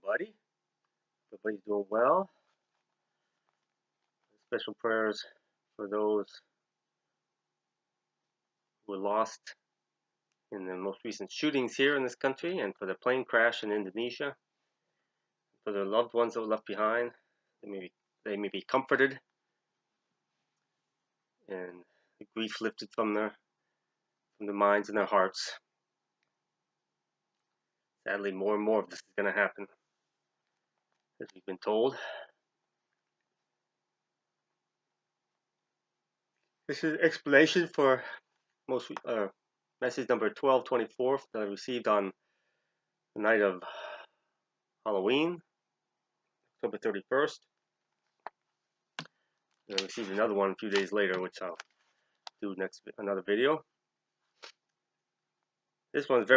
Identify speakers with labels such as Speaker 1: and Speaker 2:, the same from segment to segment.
Speaker 1: everybody. Everybody's doing well. Special prayers for those who were lost in the most recent shootings here in this country, and for the plane crash in Indonesia. For their loved ones that were left behind, they may be comforted and the grief lifted from their minds and their hearts. Sadly, more and more of this is going to happen, as we've been told. This is explanation for most message number 1224 that I received on the night of Halloween, October 31st. And I received another one a few days later, which I'll do another video. This one's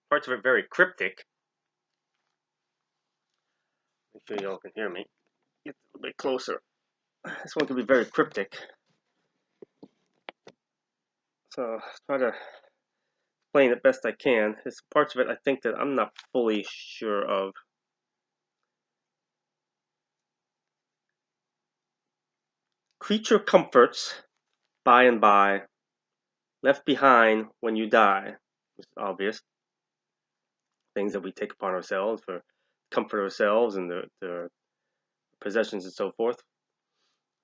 Speaker 1: parts of it very cryptic. Make sure y'all can hear me. Get a little bit closer. This one can be very cryptic. So I'll try to explain it best I can. There's parts of it I think that I'm not fully sure of. Creature comforts, by and by, left behind when you die. It's obvious. Things that we take upon ourselves for comfort ourselves and the possessions and so forth.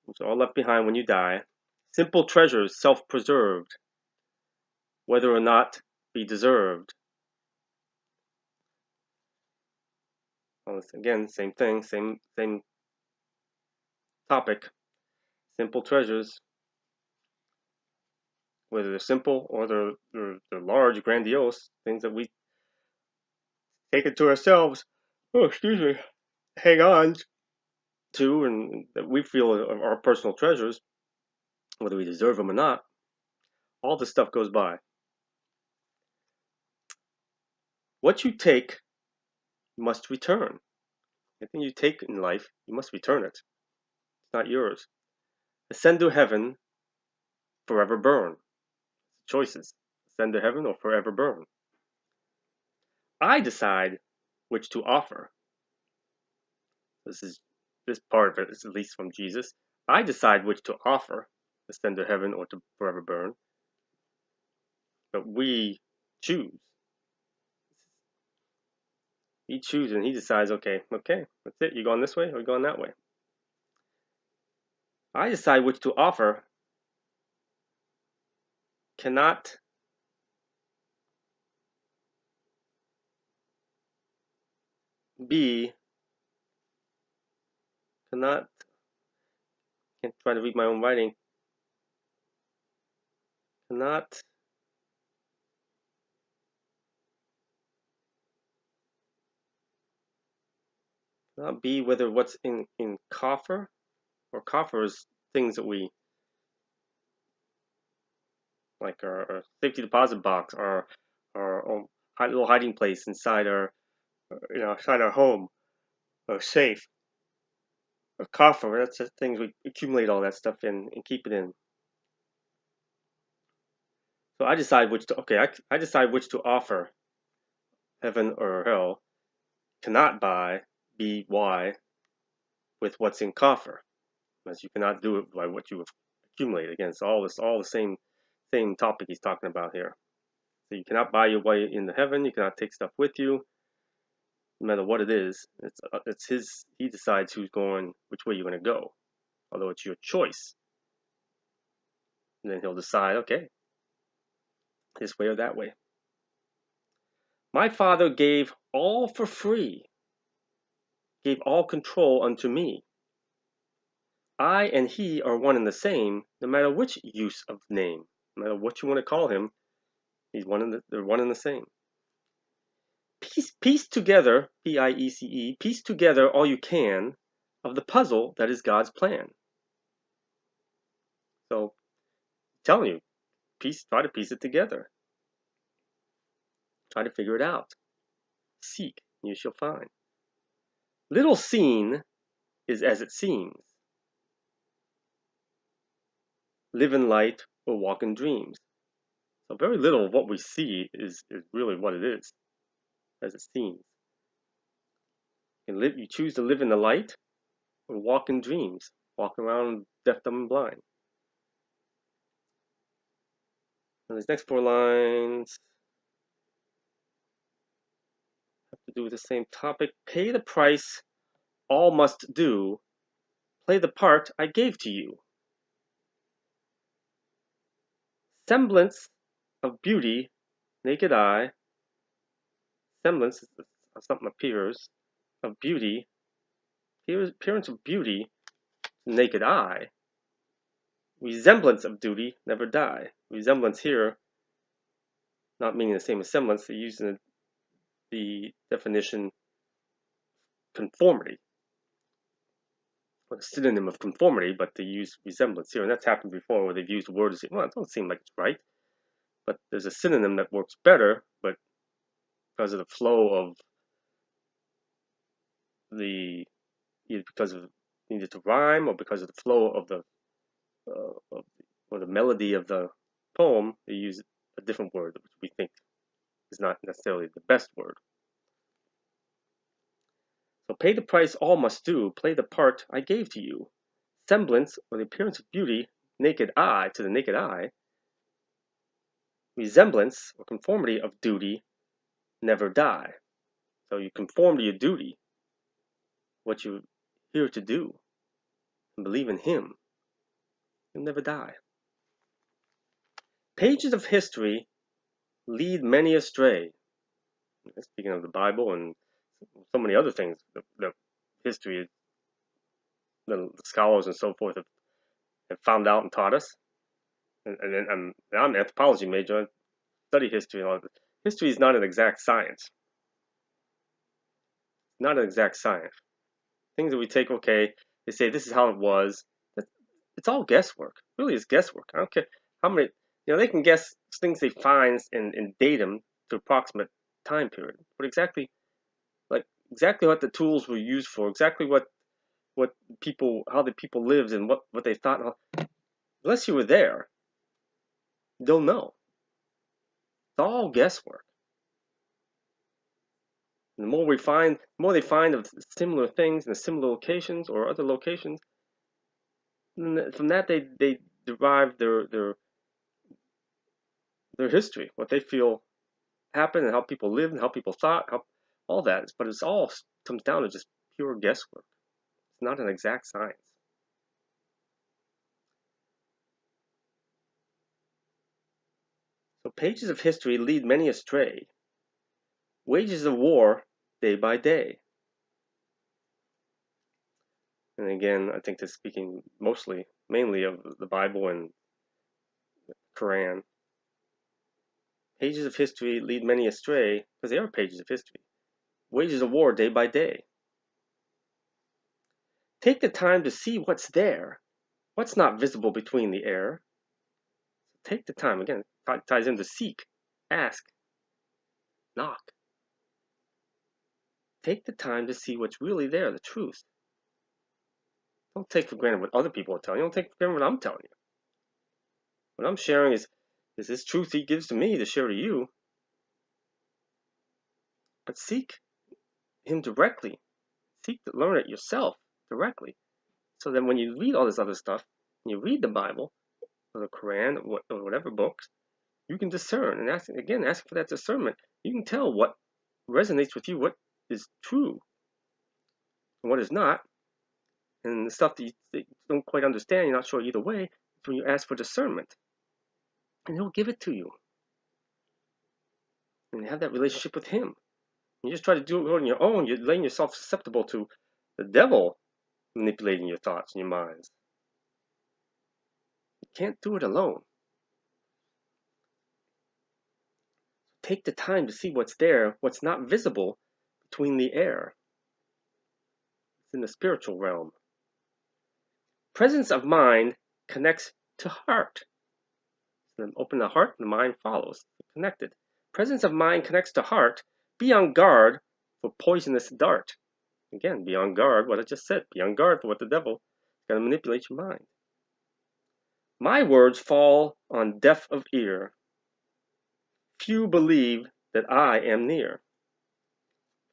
Speaker 1: It's all left behind when you die. Simple treasures, self-preserved, whether or not be deserved. Well, again, same thing, same topic. Simple treasures, whether they're simple or they're large, grandiose, things that we take it to ourselves. Oh, excuse me. Hang on to, and that we feel are our personal treasures, whether we deserve them or not. All this stuff goes by. What you take must return. Anything you take in life, you must return it. It's not yours. Ascend to heaven, forever burn. Choices. Ascend to heaven or forever burn. I decide which to offer. This part of it is at least from Jesus. I decide which to offer, ascend to heaven or to forever burn. But we choose. He chooses and he decides, okay, that's it. You going this way or you going that way? I decide which to offer cannot be, can't try to read my own writing, cannot be whether what's in coffer, or coffer is things that we, like our safety deposit box, our little hiding place inside inside our home, or safe, or coffer. That's the things we accumulate all that stuff in and keep it in. So I decide which to, I decide which to offer, heaven or hell, cannot be why, with what's in coffer, as you cannot do it by what you accumulate. Again, it's all the same topic he's talking about here. So you cannot buy your way into heaven. You cannot take stuff with you, no matter what it is. It's his. He decides which way you're going to go, although it's your choice. And then he'll decide, okay, this way or that way. My Father gave all for free, gave all control unto me. I and he are one and the same, no matter which use of name, no matter what you want to call him. They're one and the same. Piece together, Piece, piece together all you can of the puzzle that is God's plan. So, I'm telling you, try to piece it together. Try to figure it out. Seek, and you shall find. Little seen is as it seems. Live in light or walk in dreams. So very little of what we see is really what it is. as it seems. You choose to live in the light or walk in dreams, walk around deaf, dumb, and blind. And these next 4 lines have to do with the same topic. Pay the price, all must do. Play the part I gave to you. Semblance of beauty, naked eye. Semblance of something appears, of beauty. Appearance of beauty, naked eye. Resemblance of duty, never die. Resemblance here, not meaning the same as semblance, they're using the definition conformity, or a synonym of conformity, but they use resemblance here, and that's happened before where they've used words. Well, it don't seem like it's right, but there's a synonym that works better, but because of the flow of the, either because of needed to rhyme or because of the flow of the or the melody of the poem, they use a different word, which we think is not necessarily the best word. So pay the price all must do, play the part I gave to you. Semblance, or the appearance of beauty, naked eye, to the naked eye. Resemblance, or conformity of duty, never die. So you conform to your duty, what you're here to do, and believe in Him. You'll never die. Pages of history lead many astray. Speaking of the Bible and so many other things, the history, the scholars and so forth have found out and taught us. And I'm an anthropology major. I study history and all that. History is not an exact science. Not an exact science. Things that we take, okay, they say this is how it was. It's all guesswork. Really, it's guesswork. I don't care how many, they can guess things they find and date them to approximate time period. But exactly what the tools were used for, exactly how the people lived and what they thought. Unless you were there, you don't know. It's all guesswork. And the more they find of similar things in similar locations or other locations, from that they derive their history, what they feel happened, and how people lived, and how people thought, all that. But it's all comes down to just pure guesswork. It's not an exact science. So pages of history lead many astray. Wages of war day by day. And again, I think this is speaking mainly of the Bible and the Quran. Pages of history lead many astray because they are pages of history. Wages of war day by day. Take the time to see what's there, what's not visible between the air. Take the time, again, ties into seek, ask, knock. Take the time to see what's really there, the truth. Don't take for granted what other people are telling you. Don't take for granted what I'm telling you. What I'm sharing is this truth He gives to me to share to you. But seek Him directly. Seek to learn it yourself directly. So that when you read all this other stuff, and you read the Bible, or the Quran, or whatever books, you can discern and ask for that discernment. You can tell what resonates with you, what is true, and what is not. And the stuff that you don't quite understand, you're not sure either way, is when you ask for discernment. And He'll give it to you. And you have that relationship with Him. You just try to do it on your own, you're laying yourself susceptible to the devil manipulating your thoughts and your minds. You can't do it alone. Take the time to see what's there, what's not visible between the air. It's in the spiritual realm. Presence of mind connects to heart. So then open the heart, and the mind follows. They're connected. Presence of mind connects to heart. Be on guard for poisonous dart. Again, be on guard, what I just said. Be on guard for what the devil is going to manipulate your mind. My words fall on deaf of ear. Few believe that I am near.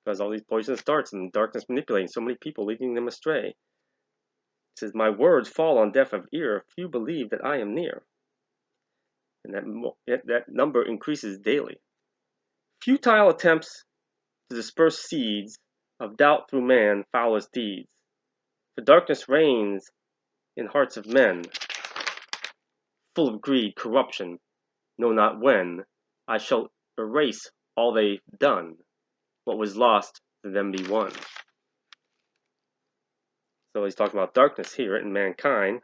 Speaker 1: because all these poisonous darts and darkness manipulating so many people, leading them astray. It says, my words fall on deaf ear, few believe that I am near. And that number increases daily. Futile attempts to disperse seeds of doubt through man, foulest deeds. For darkness reigns in hearts of men, full of greed, corruption, know not when I shall erase all they've done, what was lost to them be won. So he's talking about darkness here in mankind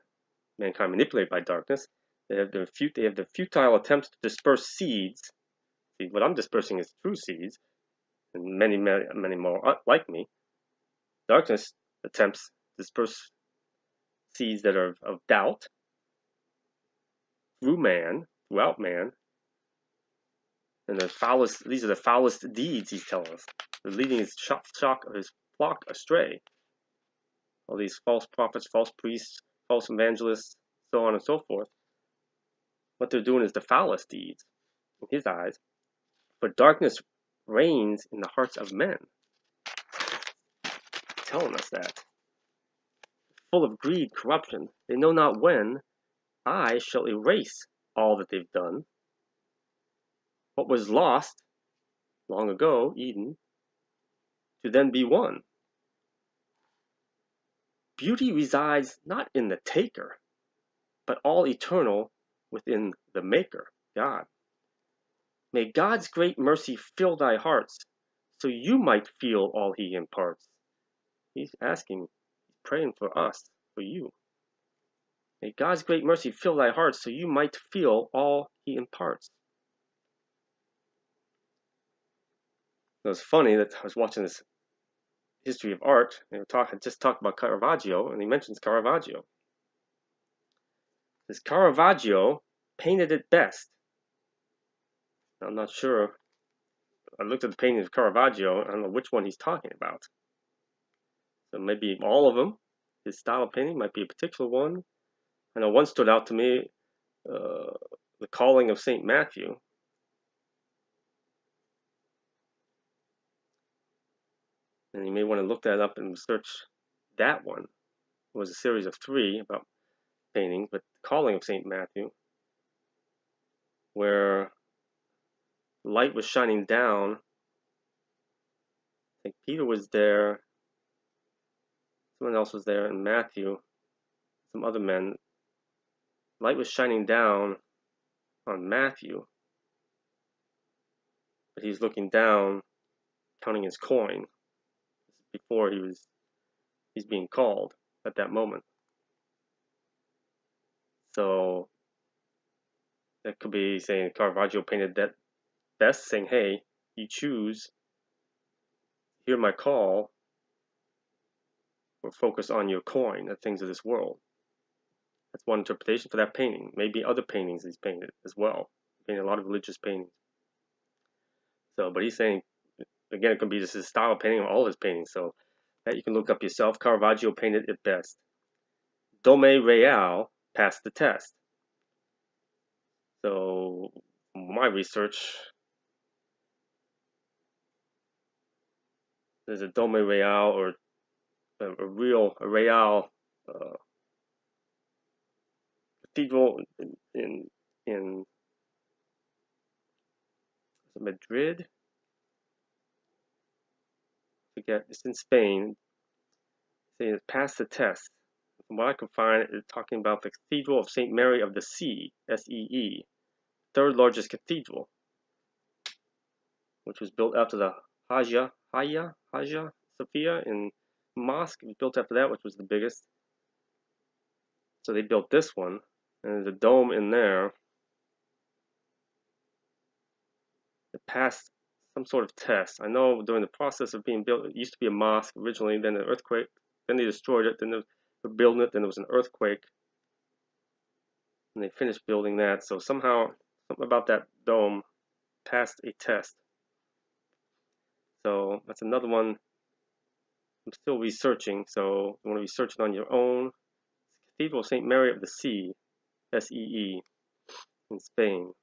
Speaker 1: manipulated by darkness. They have the futile attempts to disperse seeds. See, what I'm dispersing is true seeds, and many more like me. Darkness attempts to disperse seeds that are of doubt throughout man, and these are the foulest deeds, he's telling us. They're leading his flock astray. All these false prophets, false priests, false evangelists, so on and so forth. What they're doing is the foulest deeds in his eyes. But darkness reigns in the hearts of men. Telling us that. Full of greed, corruption, they know not when I shall erase all that they've done. What was lost long ago, Eden, to then be won. Beauty resides not in the taker, but all eternal within the Maker, God. May God's great mercy fill thy hearts, so you might feel all he imparts. He's asking, praying for us, for you. May God's great mercy fill thy hearts, so you might feel all he imparts. It was funny that I was watching this history of art, and I just talked about Caravaggio, and he mentions Caravaggio. This Caravaggio painted it best. I'm not sure. I looked at the paintings of Caravaggio. I don't know which one he's talking about. So maybe all of them. His style of painting might be a particular one. I know one stood out to me, The Calling of St. Matthew. And you may want to look that up and search that one. It was a series of 3 about paintings, but The Calling of St. Matthew, where light was shining down. I think Peter was there, someone else was there, and Matthew, some other men. Light was shining down on Matthew, but he's looking down, counting his coin before he's being called at that moment. So that could be saying Caravaggio painted that best, saying, hey, you choose, hear my call, or focus on your coin, the things of this world. That's one interpretation for that painting. Maybe other paintings he's painted as well. He painted a lot of religious paintings. So, but he's saying, again, it could be just his style of painting or all his paintings. So that you can look up yourself. Caravaggio painted it best. Dome Real passed the test. So my research, there's a Dome Real or a real cathedral in Madrid. I forget, it's in Spain. Saying it passed the test. From what I could find, it's talking about the Cathedral of St. Mary of the Sea, S-E-E, third largest cathedral, which was built after the Hagia Sophia in mosque. It was built after that, which was the biggest. So they built this one, and there's a dome in there. It passed some sort of test. I know during the process of being built, it used to be a mosque originally, then an earthquake, then they destroyed it, then they were building it, then there was an earthquake, and they finished building that. So somehow, something about that dome passed a test. So that's another one I'm still researching. So you want to research it on your own. Cathedral of St. Mary of the Sea, S-E-E, in Spain.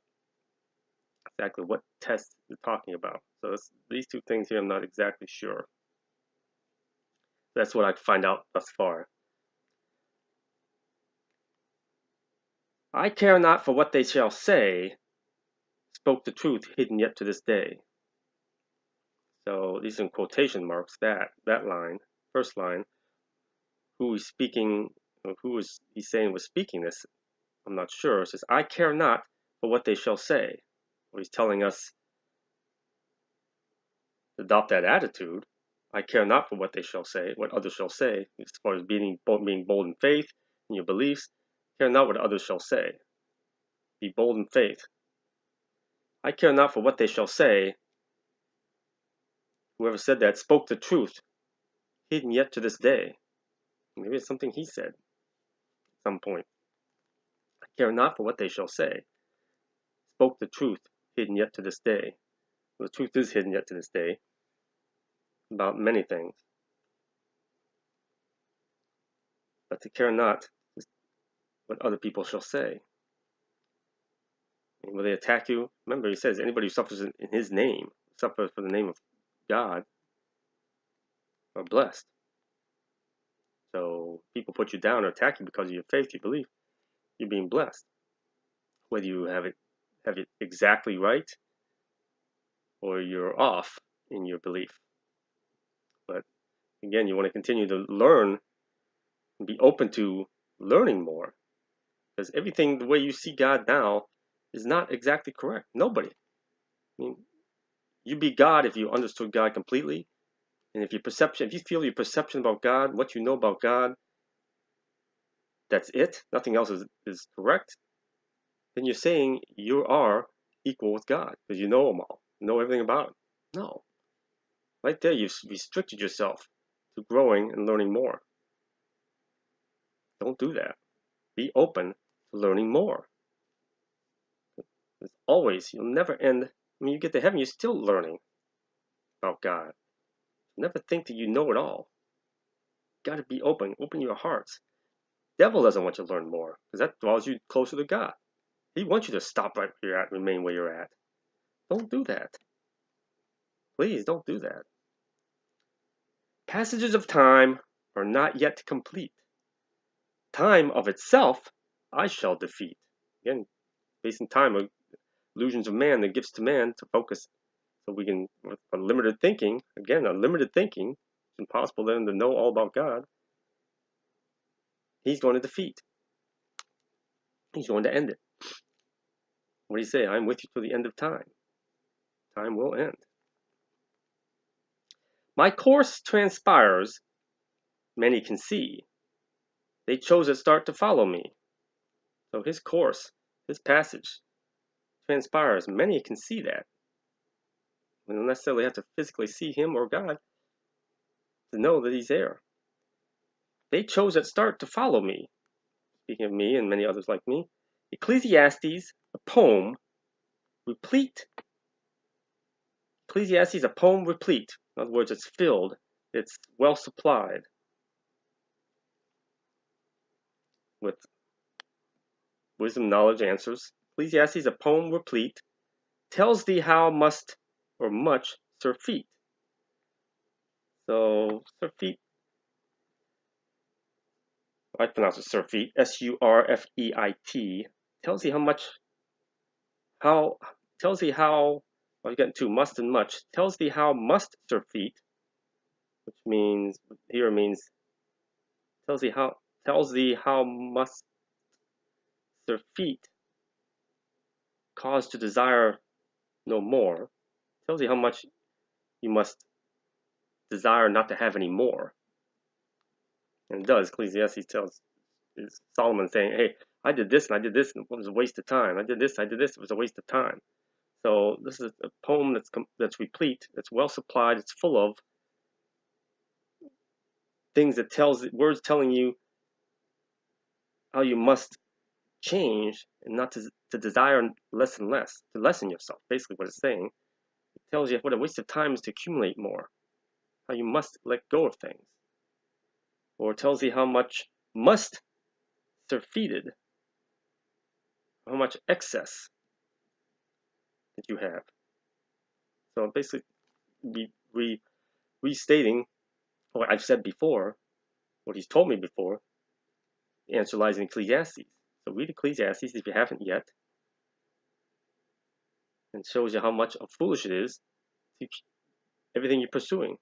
Speaker 1: Exactly what test you're talking about. So these two things here, I'm not exactly sure. That's what I find out thus far. I care not for what they shall say, spoke the truth, hidden yet to this day. So these are in quotation marks, that line, first line. Who is speaking, who is he saying was speaking this? I'm not sure. It says, I care not for what they shall say. Well, he's telling us to adopt that attitude. I care not for what they shall say, what others shall say, as far as being bold in faith in your beliefs. Care not what others shall say. Be bold in faith. I care not for what they shall say. Whoever said that spoke the truth, hidden yet to this day. Maybe it's something he said at some point. I care not for what they shall say. Spoke the truth, hidden yet to this day. Well, the truth is hidden yet to this day about many things. But to care not what other people shall say. And will they attack you? Remember, he says, anybody who suffers in his name, suffers for the name of God, are blessed. So people put you down or attack you because of your faith, your belief, you're being blessed. Whether you have it exactly right or you're off in your belief. But again, you want to continue to learn and be open to learning more. Because everything, the way you see God now, is not exactly correct. Nobody. I mean, you'd be God if you understood God completely. And if you feel your perception about God, what you know about God, that's it, nothing else is correct, then you're saying you are equal with God because you know Him all, you know everything about Him. No. Right there, you've restricted yourself to growing and learning more. Don't do that. Be open to learning more. As always, you'll never end. When you get to heaven, you're still learning about God. Never think that you know it all. You got to be open. Open your hearts. Devil doesn't want you to learn more because that draws you closer to God. He wants you to stop right where you're at, remain where you're at. Don't do that. Please don't do that. Passages of time are not yet complete. Time of itself I shall defeat. Again, based in time, illusions of man, the gifts to man to focus so we can, with unlimited thinking, again, unlimited thinking, it's impossible then to know all about God. He's going to defeat. He's going to end it. What do you say? I'm with you till the end of time. Time will end. My course transpires, many can see. They chose at start to follow me. So his course, his passage, transpires. Many can see that. We don't necessarily have to physically see him or God to know that he's there. They chose at start to follow me. Speaking of me and many others like me. Ecclesiastes, a poem replete. Ecclesiastes, a poem replete. In other words, it's filled. It's well supplied with wisdom, knowledge, answers. Ecclesiastes, a poem replete, tells thee how must or much surfeit. So surfeit, I pronounce it surfeit, S-U-R-F-E-I-T, tells thee how much, tells thee how, well, you get into must and much, tells thee how must surfeit, which means, here means, tells thee how must surfeit, cause to desire no more, tells thee how much you must desire not to have any more. And it does. Ecclesiastes tells Solomon saying, hey, I did this and I did this and it was a waste of time. I did this, it was a waste of time. So this is a poem that's replete, that's well supplied, it's full of things that words telling you how you must change and not to desire less and less, to lessen yourself, basically what it's saying. It tells you what a waste of time is to accumulate more, how you must let go of things. Or it tells you how much must surfeited, how much excess that you have. So basically restating what I've said before, what he's told me before. The answer lies in Ecclesiastes. So read Ecclesiastes if you haven't yet. And it shows you how much of foolish it is to everything you're pursuing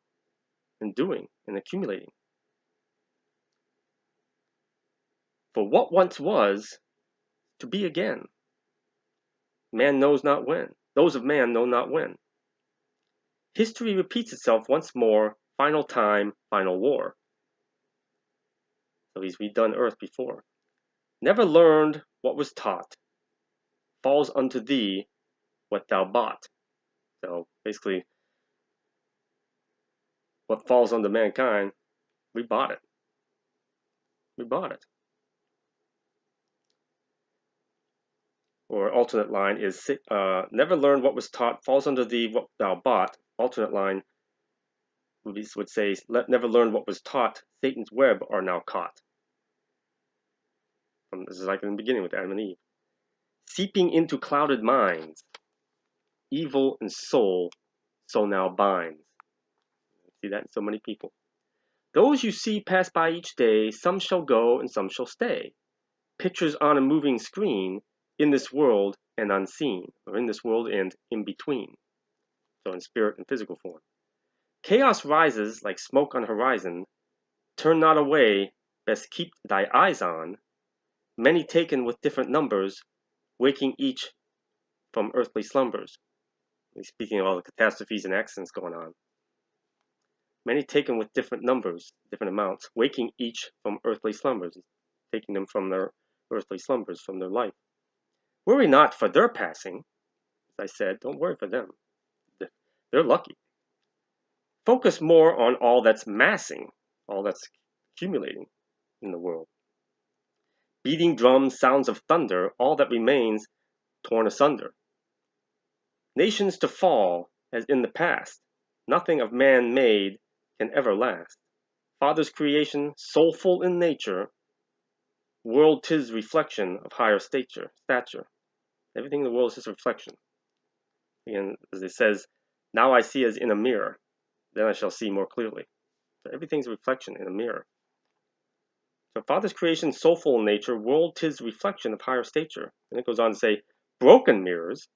Speaker 1: and doing and accumulating. For what once was, to be again. Man knows not when. Those of man know not when. History repeats itself once more, final time, final war. So he's redone earth before. Never learned what was taught. Falls unto thee what thou bought. So basically, what falls unto mankind, we bought it. We bought it. Or alternate line is, never learned what was taught, falls unto thee what thou bought. Alternate line would say, never learned what was taught, Satan's web are now caught. This is like in the beginning with Adam and Eve. Seeping into clouded minds, evil and soul, so now binds. See that in so many people. Those you see pass by each day, some shall go and some shall stay. Pictures on a moving screen, in this world and unseen, or in this world and in between. So in spirit and physical form. Chaos rises like smoke on horizon. Turn not away, best keep thy eyes on. Many taken with different numbers, waking each from earthly slumbers. He's speaking of all the catastrophes and accidents going on. Many taken with different numbers, different amounts, waking each from earthly slumbers, taking them from their earthly slumbers, from their life. Worry not for their passing. As I said, don't worry for them. They're lucky. Focus more on all that's massing, all that's accumulating in the world. Beating drums, sounds of thunder, all that remains torn asunder. Nations to fall, as in the past. Nothing of man made can ever last. Father's creation, soulful in nature. World 'tis reflection of higher stature. Everything in the world is just a reflection. Again, as it says, now I see as in a mirror, then I shall see more clearly. So everything's a reflection in a mirror. So Father's creation, soulful in nature, world 'tis reflection of higher stature. And it goes on to say, broken mirrors,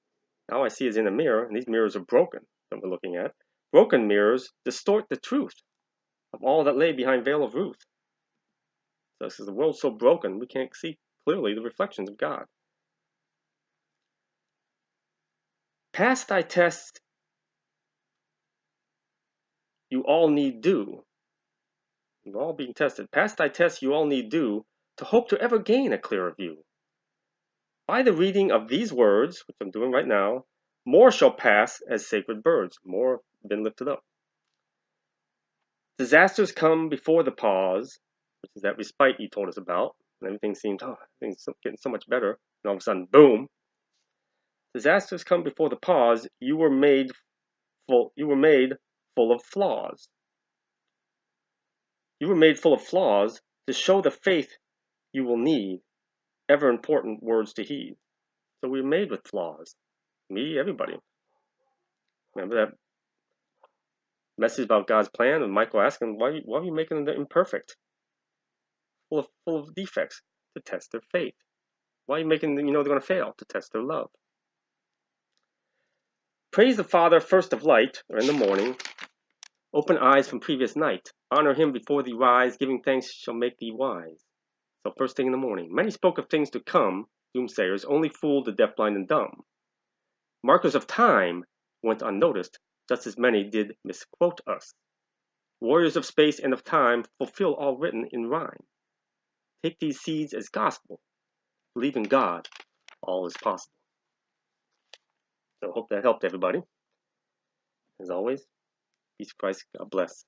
Speaker 1: now I see as in a mirror, and these mirrors are broken that we're looking at. Broken mirrors distort the truth of all that lay behind veil of Ruth. So it says the world's so broken, we can't see clearly the reflections of God. Pass thy test, you all need do. You're all being tested. Pass thy test, you all need do, to hope to ever gain a clearer view. By the reading of these words, which I'm doing right now, more shall pass as sacred birds. More have been lifted up. Disasters come before the pause, which is that respite he told us about. And everything seems, everything's getting so much better. And all of a sudden, boom. Disasters come before the pause. You were made full of flaws. You were made full of flaws to show the faith you will need, ever important words to heed. So we're made with flaws. Me, everybody. Remember that message about God's plan? And Michael asking, why are you making them imperfect? Full of defects to test their faith. Why are you making them, they're going to fail, to test their love? Praise the Father first of light, or in the morning. Open eyes from previous night. Honor him before thee rise. Giving thanks shall make thee wise. So first thing in the morning. Many spoke of things to come. Doomsayers only fooled the deaf, blind, and dumb. Markers of time went unnoticed, just as many did misquote us. Warriors of space and of time fulfill all written in rhyme. Take these seeds as gospel. Believe in God, all is possible. So I hope that helped everybody. As always, peace of Christ, God bless.